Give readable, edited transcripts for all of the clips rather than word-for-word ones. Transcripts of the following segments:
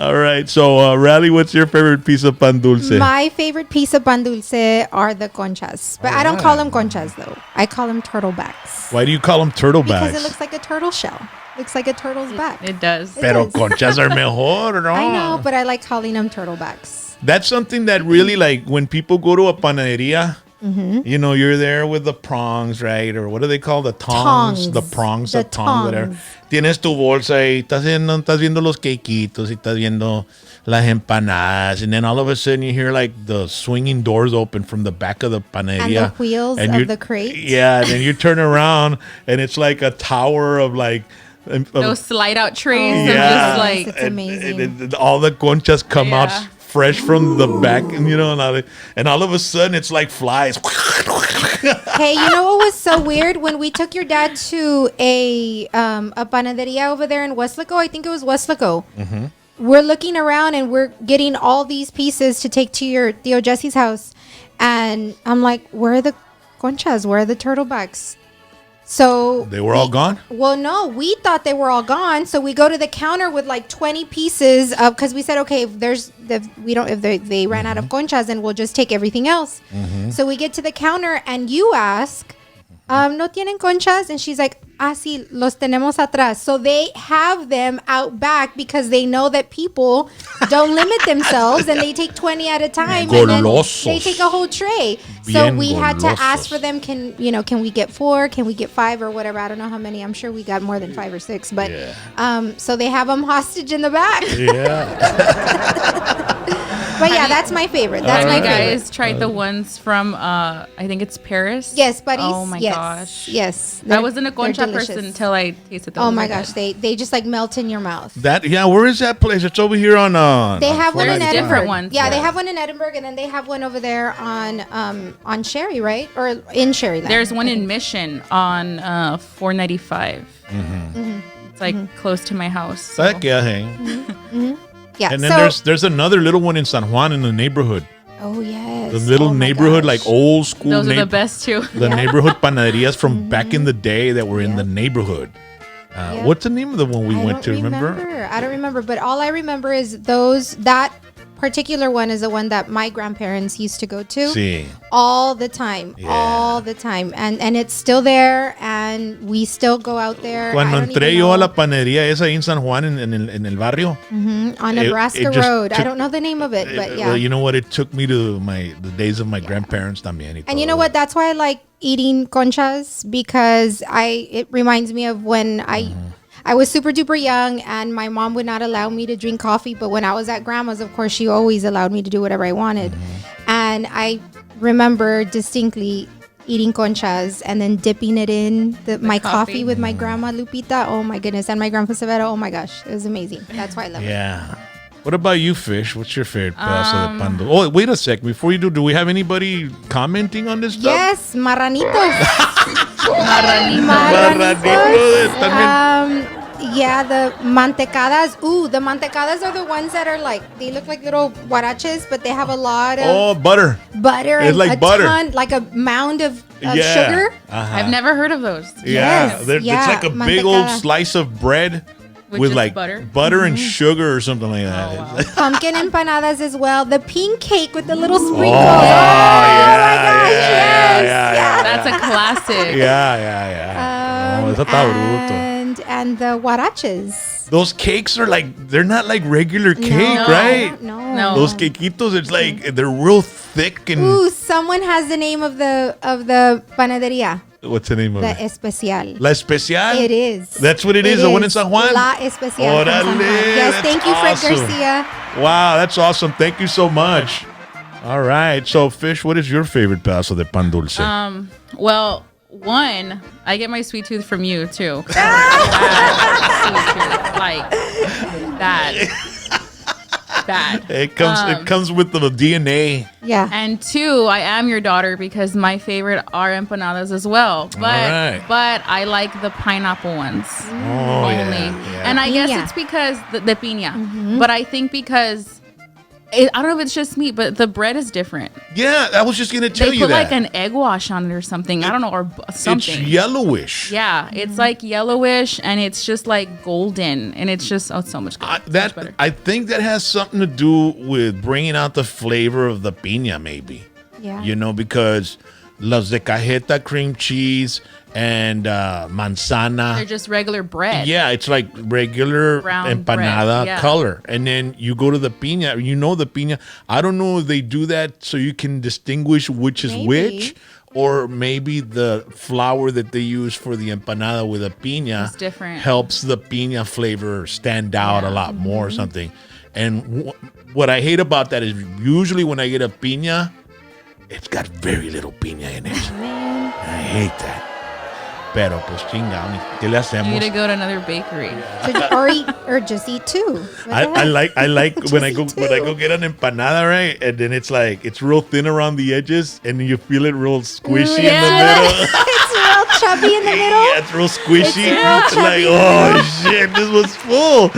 All right. So, Rally, what's your favorite piece of pan dulce? My favorite piece of pan dulce are the conchas. But I don't call them conchas, though. I call them turtlebacks. Why do you call them turtlebacks? Because it looks like a turtle shell. Looks like a turtle's back. It does. Pero conchas are mejor, no? I know, but I like calling them turtlebacks. That's something that really, like, when people go to a panaderia, you know, you're there with the prongs, right? Or what do they call the tongs? The prongs, the tongs, whatever. Tienes tu bolsa y estás viendo los quequitos y estás viendo las empanadas. And then all of a sudden you hear like the swinging doors open from the back of the panaderia. And the wheels of the crate. Yeah, and then you turn around and it's like a tower of like... Those slide out trays. Yeah. Just like, It's amazing. And all the conchas come out fresh from the back, and you know, and all of a sudden it's like flies. Hey, you know what was so weird? When we took your dad to a panaderia over there in Westlaco, I think it was Westlaco. We're looking around and we're getting all these pieces to take to your Tío Jesse's house, and I'm like, where are the conchas? Where are the turtlebacks? So they were all gone? Well, no, we thought they were all gone. So we go to the counter with like 20 pieces of, because we said, okay, if they ran out of conchas, then we'll just take everything else. So we get to the counter and you ask, ¿no tienen conchas? And she's like, sí, los tenemos atrás. So they have them out back because they know that people don't limit themselves and they take 20 at a time. And then they take a whole tray. So we had to ask for them, can we get 4? Can we get 5 or whatever? I don't know how many. I'm sure we got more than 5 or 6. But so they have them hostage in the back. Yeah. But yeah, that's my favorite. That's my favorite. You guys tried the ones from, I think it's Paris? Yes, buddies. Oh my gosh. Yes. I wasn't a concha person until I tasted them. Oh my gosh, they just like melt in your mouth. Where is that place? It's over here on they have one in Edinburgh. Different ones. Yeah, they have one in Edinburgh, and then they have one over there on Sherry, right? Or in Sherryland. There's one in Mission on 495. It's like close to my house. So. Yeah. And then there's another little one in San Juan in the neighborhood. Oh yes. The little neighborhood, like old school. Those are the best too. The neighborhood panaderias from back in the day that were in the neighborhood. What's the name of the one we went to? Remember? I don't remember, but all I remember is that particular one is the one that my grandparents used to go to all the time, and it's still there, and we still go out there. Cuando entré yo a la panadería esa en San Juan en el barrio, on Nebraska Road. I don't know the name of it, but yeah. Well, you know what? It took me to the days of my grandparents también. And you know what? That's why I like eating conchas, because it reminds me of when I was super duper young and my mom would not allow me to drink coffee. But when I was at grandma's, of course, she always allowed me to do whatever I wanted. And I remember distinctly eating conchas and then dipping it in my coffee with my grandma Lupita. Oh my goodness. And my grandpa Severo. Oh my gosh. It was amazing. That's why I love it. Yeah. What about you, Fish? What's your favorite pedazo de pan dulce? Oh, wait a sec. Before you do we have anybody commenting on this stuff? Yes, marranitos. Yeah, the mantecadas. Ooh, the mantecadas are the ones that are like, they look like little huaraches, but they have a lot of butter. It's like butter. Ton, like a mound of sugar. I've never heard of those. Yes, it's like a big old slice of bread with like butter and sugar or something like that. Oh, wow. Pumpkin empanadas as well. The pink cake with the little sprinkles. Oh, my gosh, yes. That's a classic. And the huaraches. Those cakes are like, they're not like regular cake, right? No. Those quequitos, it's like, they're real thick and... Ooh, someone has the name of the panaderia. What's the name of it? La Especial. La Especial? It is. That's what it is, the one in San Juan? La Especial. Yes, thank you, Fred Garcia. Wow, that's awesome. Thank you so much. All right. So, Fish, what is your favorite pedazo de pan dulce? Well, one, I get my sweet tooth from you, too. Like, that. It comes with the DNA. Yeah. And two, I am your daughter because my favorite are empanadas as well. But I like the pineapple ones only. Yeah. And I guess it's because the piña. But I think because I don't know if it's just me, but the bread is different. Yeah, I was just gonna tell you that. They put like an egg wash on it or something. I don't know, or something. It's yellowish. Yeah, it's like yellowish, and it's just like golden, and it's just it's so much good. So much better. I think that has something to do with bringing out the flavor of the piña, maybe. Yeah. You know, because los de cajeta, cream cheese, and manzana. They're just regular bread. Yeah, it's like regular Brown empanada bread, color. And then you go to the piña, the piña. I don't know if they do that so you can distinguish which is which, or maybe the flour that they use for the empanada with a piña is different. Helps the piña flavor stand out a lot more or something. And what I hate about that is usually when I get a piña, it's got very little piña in it. I hate that. Pero pues chingao, ¿qué le hacemos? You need to go to another bakery. Or just eat two. I like when I go get an empanada, right? And then it's real thin around the edges and you feel it real squishy in the middle. It's real chubby in the middle. Yeah, it's real squishy. It's like, oh shit, this was full.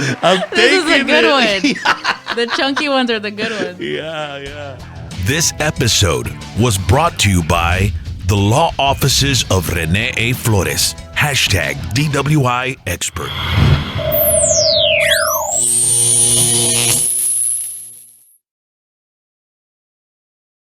This is a good one. The chunky ones are the good ones. Yeah. This episode was brought to you by the law offices of Rene A. Flores. #DWI Expert.